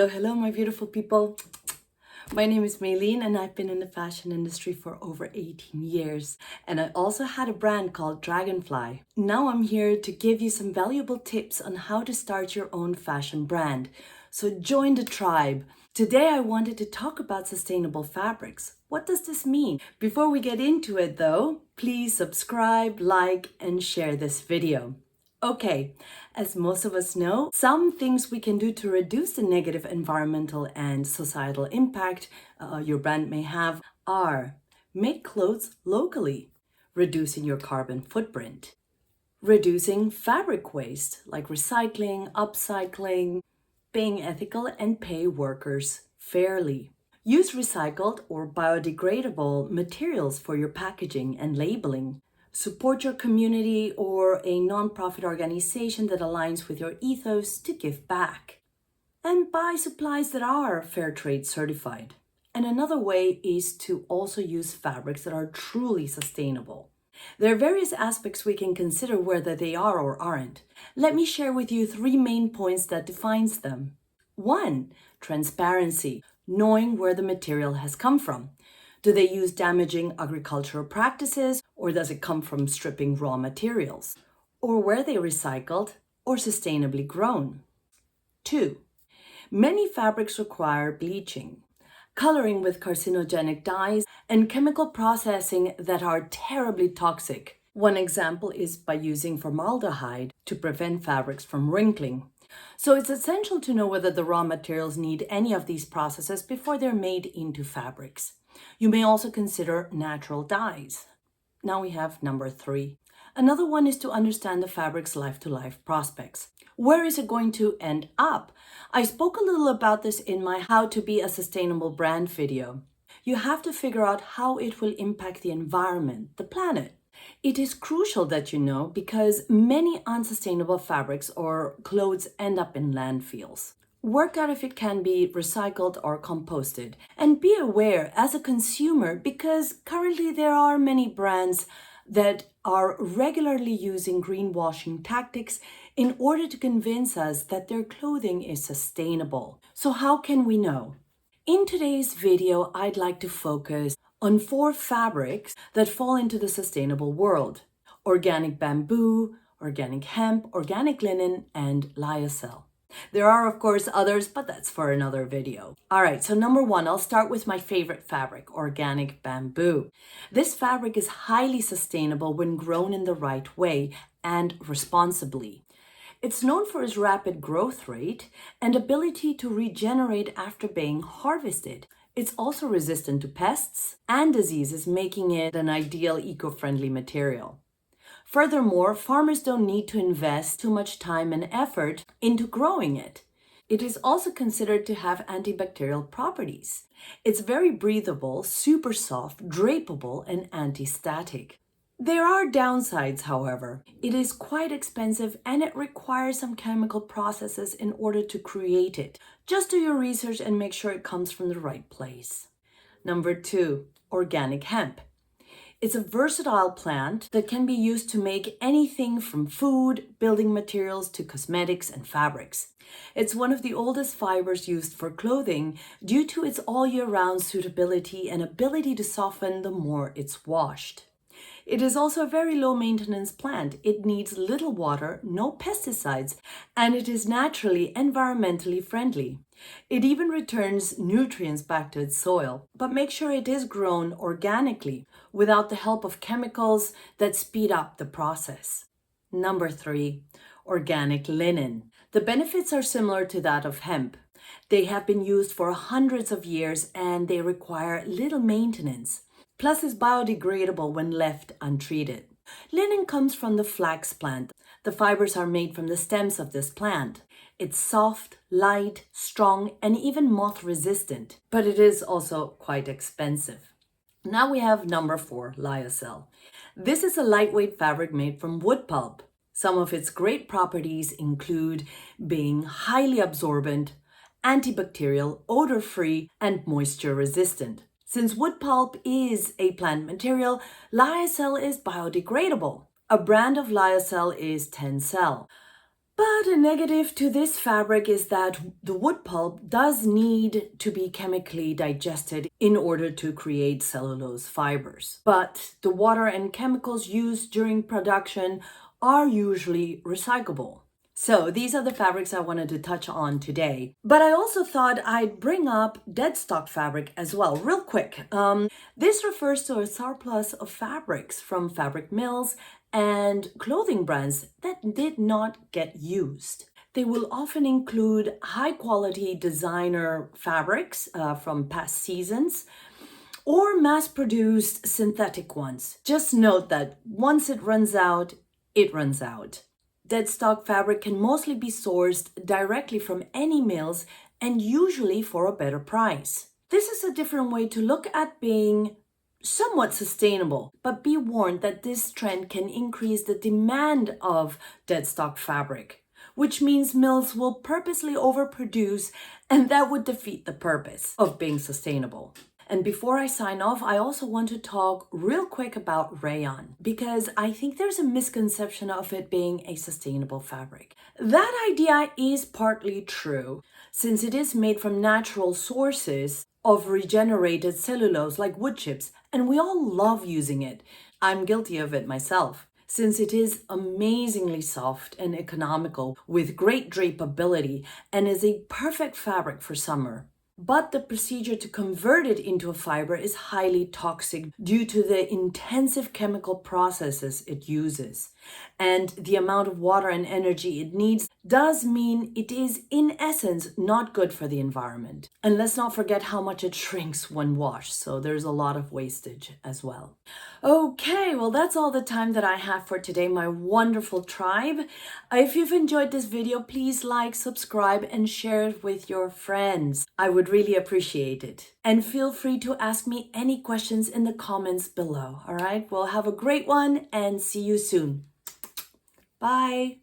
Hello, my beautiful people. My name is Meiline and I've been in the fashion industry for over 18 years. And I also had a brand called Dragonfly. Now I'm here to give you some valuable tips on how to start your own fashion brand. So join the tribe. Today I wanted to talk about sustainable fabrics. What does this mean? Before we get into it though, please subscribe, like, and share this video. Okay, as most of us know, some things we can do to reduce the negative environmental and societal impact your brand may have are make clothes locally, reducing your carbon footprint, reducing fabric waste like recycling, upcycling, being ethical and pay workers fairly. Use recycled or biodegradable materials for your packaging and labeling. Support your community or a non-profit organization that aligns with your ethos to give back. And buy supplies that are fair trade certified. And another way is to also use fabrics that are truly sustainable. There are various aspects we can consider whether they are or aren't. Let me share with you 3 main points that defines them. 1. Transparency, knowing where the material has come from. Do they use damaging agricultural practices, or does it come from stripping raw materials? Or were they recycled or sustainably grown? 2. Many fabrics require bleaching, coloring with carcinogenic dyes, and chemical processing that are terribly toxic. One example is by using formaldehyde to prevent fabrics from wrinkling. So it's essential to know whether the raw materials need any of these processes before they're made into fabrics. You may also consider natural dyes. Now we have number 3. Another one is to understand the fabric's life-to-life prospects. Where is it going to end up? I spoke a little about this in my How to Be a Sustainable Brand video. You have to figure out how it will impact the environment, the planet. It is crucial that you know because many unsustainable fabrics or clothes end up in landfills. Work out if it can be recycled or composted. And be aware as a consumer because currently there are many brands that are regularly using greenwashing tactics in order to convince us that their clothing is sustainable. So how can we know? In today's video, I'd like to focus on 4 fabrics that fall into the sustainable world: organic bamboo, organic hemp, organic linen, and lyocell. There are, of course, others, but that's for another video. All right, so number 1, I'll start with my favorite fabric, organic bamboo. This fabric is highly sustainable when grown in the right way and responsibly. It's known for its rapid growth rate and ability to regenerate after being harvested. It's also resistant to pests and diseases, making it an ideal eco-friendly material. Furthermore, farmers don't need to invest too much time and effort into growing it. It is also considered to have antibacterial properties. It's very breathable, super soft, drapeable, and anti-static. There are downsides, however. It is quite expensive and it requires some chemical processes in order to create it. Just do your research and make sure it comes from the right place. Number 2, organic hemp. It's a versatile plant that can be used to make anything from food, building materials to cosmetics and fabrics. It's one of the oldest fibers used for clothing due to its all-year-round suitability and ability to soften the more it's washed. It is also a very low-maintenance plant. It needs little water, no pesticides, and it is naturally environmentally friendly. It even returns nutrients back to its soil, but make sure it is grown organically without the help of chemicals that speed up the process. Number 3, organic linen. The benefits are similar to that of hemp. They have been used for hundreds of years and they require little maintenance. Plus, it's biodegradable when left untreated. Linen comes from the flax plant. The fibers are made from the stems of this plant. It's soft, light, strong, and even moth-resistant, but it is also quite expensive. Now we have number 4, lyocell. This is a lightweight fabric made from wood pulp. Some of its great properties include being highly absorbent, antibacterial, odor-free, and moisture-resistant. Since wood pulp is a plant material, lyocell is biodegradable. A brand of lyocell is Tencel. But a negative to this fabric is that the wood pulp does need to be chemically digested in order to create cellulose fibers. But the water and chemicals used during production are usually recyclable. So these are the fabrics I wanted to touch on today. But I also thought I'd bring up deadstock fabric as well, real quick. This refers to a surplus of fabrics from fabric mills and clothing brands that did not get used. They will often include high quality designer fabrics from past seasons or mass produced synthetic ones. Just note that once it runs out, it runs out. Deadstock fabric can mostly be sourced directly from any mills and usually for a better price. This is a different way to look at being somewhat sustainable, but be warned that this trend can increase the demand of deadstock fabric, which means mills will purposely overproduce, and that would defeat the purpose of being sustainable. And before I sign off, I also want to talk real quick about rayon, because I think there's a misconception of it being a sustainable fabric. That idea is partly true, since it is made from natural sources of regenerated cellulose like wood chips, and we all love using it. I'm guilty of it myself, since it is amazingly soft and economical with great drapeability and is a perfect fabric for summer. But the procedure to convert it into a fiber is highly toxic due to the intensive chemical processes it uses. And the amount of water and energy it needs does mean it is, in essence, not good for the environment. And let's not forget how much it shrinks when washed, so there's a lot of wastage as well. Okay, well, that's all the time that I have for today, my wonderful tribe. If you've enjoyed this video, please like, subscribe, and share it with your friends. I would really appreciate it. And feel free to ask me any questions in the comments below. All right, well, have a great one and see you soon. Bye.